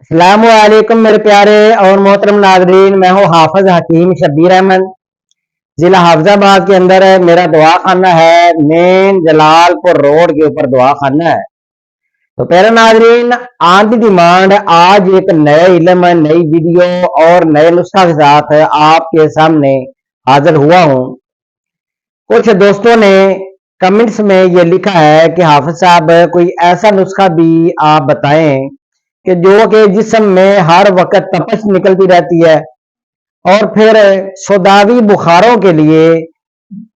السلام علیکم میرے پیارے اور محترم ناظرین، میں ہوں حافظ حکیم شبیر احمد، ضلع حافظ آباد کے اندر ہے میرا دعا خانہ ہے، مین جلال پور روڈ کے اوپر دعا خانہ ہے۔ تو پیارے ناظرین، آن دی ڈیمانڈ آج ایک نئے علم، نئی ویڈیو اور نئے نسخہ کے ساتھ آپ کے سامنے حاضر ہوا ہوں۔ کچھ دوستوں نے کمنٹس میں یہ لکھا ہے کہ حافظ صاحب کوئی ایسا نسخہ بھی آپ بتائیں کہ جو کہ جسم میں ہر وقت تپش نکلتی رہتی ہے، اور پھر سوداوی بخاروں کے لیے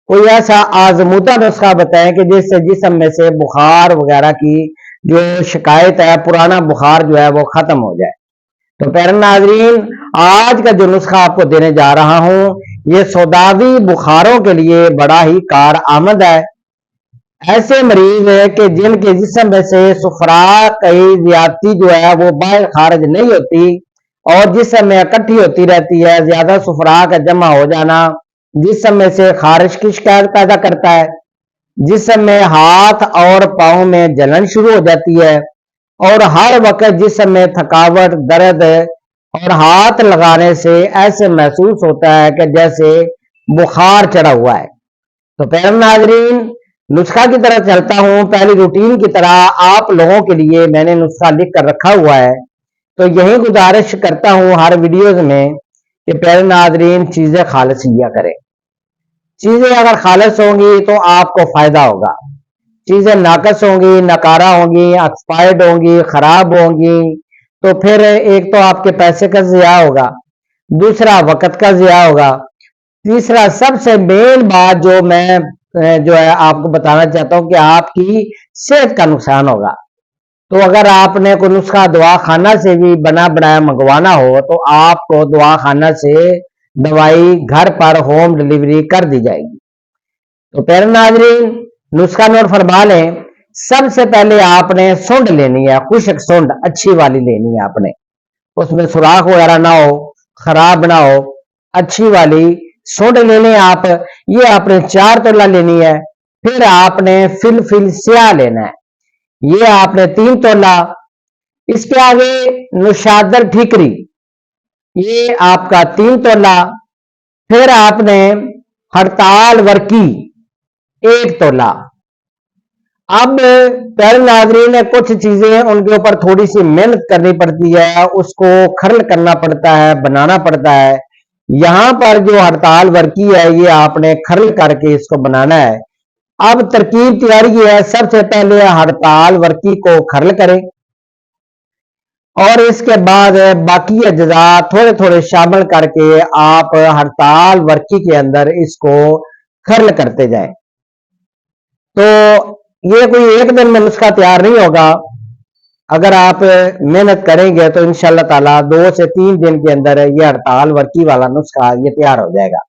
کوئی ایسا آزمودہ نسخہ بتائیں کہ جس سے جسم میں سے بخار وغیرہ کی جو شکایت ہے، پرانا بخار جو ہے وہ ختم ہو جائے۔ تو پیارے ناظرین، آج کا جو نسخہ آپ کو دینے جا رہا ہوں یہ سوداوی بخاروں کے لیے بڑا ہی کارآمد ہے۔ ایسے مریض ہے کہ جن کے جسم میں سے سفرا کی زیادتی جو ہے وہ باہر خارج نہیں ہوتی اور جسم میں اکٹھی ہوتی رہتی ہے، زیادہ سفرا کا جمع ہو جانا جسم میں سے خارش کی شکایت پیدا کرتا ہے، جسم میں ہاتھ اور پاؤں میں جلن شروع ہو جاتی ہے، اور ہر وقت جسم میں تھکاوٹ، درد اور ہاتھ لگانے سے ایسے محسوس ہوتا ہے کہ جیسے بخار چڑھا ہوا ہے۔ تو پیارے ناظرین، نسخہ کی طرح چلتا ہوں۔ پہلی روٹین کی طرح آپ لوگوں کے لیے میں نے نسخہ لکھ کر رکھا ہوا ہے، تو یہی گزارش کرتا ہوں ہر ویڈیوز میں کہ پیارے ناظرین چیزیں خالص لیا کریں۔ چیزیں اگر خالص ہوں گی تو آپ کو فائدہ ہوگا، چیزیں ناقص ہوں گی، ناکارہ ہوں گی، ایکسپائرڈ ہوں گی، خراب ہوں گی، تو پھر ایک تو آپ کے پیسے کا ضیاع ہوگا، دوسرا وقت کا ضیاع ہوگا، تیسرا سب سے مین بات جو ہے آپ کو بتانا چاہتا ہوں کہ آپ کی صحت کا نقصان ہوگا۔ تو اگر آپ نے کوئی نسخہ دوا خانہ سے بھی بنا بنایا منگوانا ہو تو آپ کو دوا خانہ سے دوائی گھر پر ہوم ڈلیوری کر دی جائے گی۔ تو پیارے ناظرین، نسخہ نوٹ فرما لیں۔ سب سے پہلے آپ نے سونڈ لینی ہے، خشک سونڈ اچھی والی لینی ہے، آپ نے اس میں سوراخ وغیرہ نہ ہو، خراب نہ ہو، اچھی والی سونڈ لے لیں آپ۔ یہ آپ نے 4 تولہ لینی ہے۔ پھر آپ نے فل سیاہ لینا ہے، یہ آپ نے 3 تولہ۔ اس کے آگے نشادر ٹھیکری، یہ آپ کا 3 تولہ۔ پھر آپ نے ہڑتال ورکی 1 تولہ۔ اب پیارے ناظرین، کچھ چیزیں ان کے اوپر تھوڑی سی محنت کرنی پڑتی ہے، اس کو کھرل کرنا پڑتا ہے، بنانا پڑتا ہے۔ یہاں پر جو ہڑتال ورکی ہے یہ آپ نے کھرل کر کے اس کو بنانا ہے۔ اب ترکیب تیاری ہے، سب سے پہلے ہڑتال ورکی کو کھرل کریں اور اس کے بعد باقی اجزاء تھوڑے تھوڑے شامل کر کے آپ ہڑتال ورکی کے اندر اس کو کھرل کرتے جائیں۔ تو یہ کوئی ایک دن میں نسخہ تیار نہیں ہوگا، اگر آپ محنت کریں گے تو انشاءاللہ تعالی 2 سے 3 دن کے اندر یہ ہڑتال ورکی والا نسخہ یہ تیار ہو جائے گا۔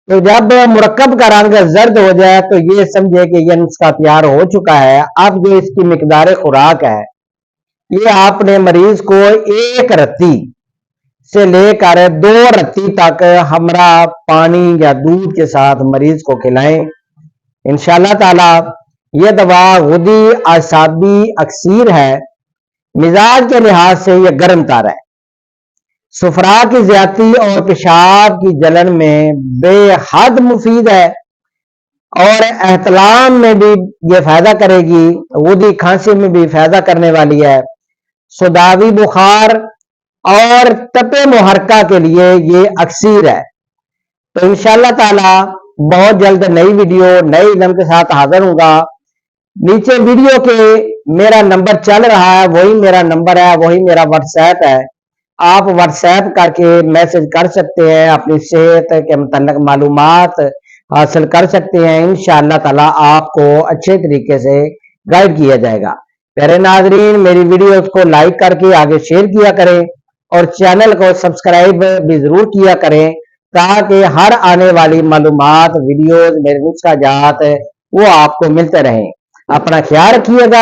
تو جب مرکب کا رنگ زرد ہو جائے تو یہ سمجھے کہ یہ نسخہ تیار ہو چکا ہے۔ اب جو اس کی مقدار خوراک ہے یہ آپ نے مریض کو 1 رتی سے لے کر 2 رتی تک ہمراہ پانی یا دودھ کے ساتھ مریض کو کھلائیں۔ انشاءاللہ تعالی یہ دوا غدی اعصابی اکسیر ہے، مزاج کے لحاظ سے یہ گرم تار ہے، سفرا کی زیادتی اور پیشاب کی جلن میں بے حد مفید ہے، اور احتلام میں بھی یہ فائدہ کرے گی، غدی کھانسی میں بھی فائدہ کرنے والی ہے، سوداوی بخار اور تپے محرکہ کے لیے یہ اکسیر ہے۔ تو انشاءاللہ تعالی بہت جلد نئی ویڈیو نئے علم کے ساتھ حاضر ہوں گا۔ نیچے ویڈیو کے میرا نمبر چل رہا ہے، وہی میرا نمبر ہے، وہی میرا واٹس ایپ ہے، آپ واٹس ایپ کر کے میسج کر سکتے ہیں، اپنی صحت کے متعلق معلومات حاصل کر سکتے ہیں۔ انشاءاللہ تعالی آپ کو اچھے طریقے سے گائیڈ کیا جائے گا۔ پیارے ناظرین، میری ویڈیوز کو لائک کر کے آگے شیئر کیا کریں اور چینل کو سبسکرائب بھی ضرور کیا کریں تاکہ ہر آنے والی معلومات، ویڈیوز، میرے نسخہ جات وہ آپ کو ملتے رہیں۔ اپنا خیال رکھیے گا۔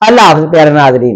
اللہ حافظ پیارے ناظرین۔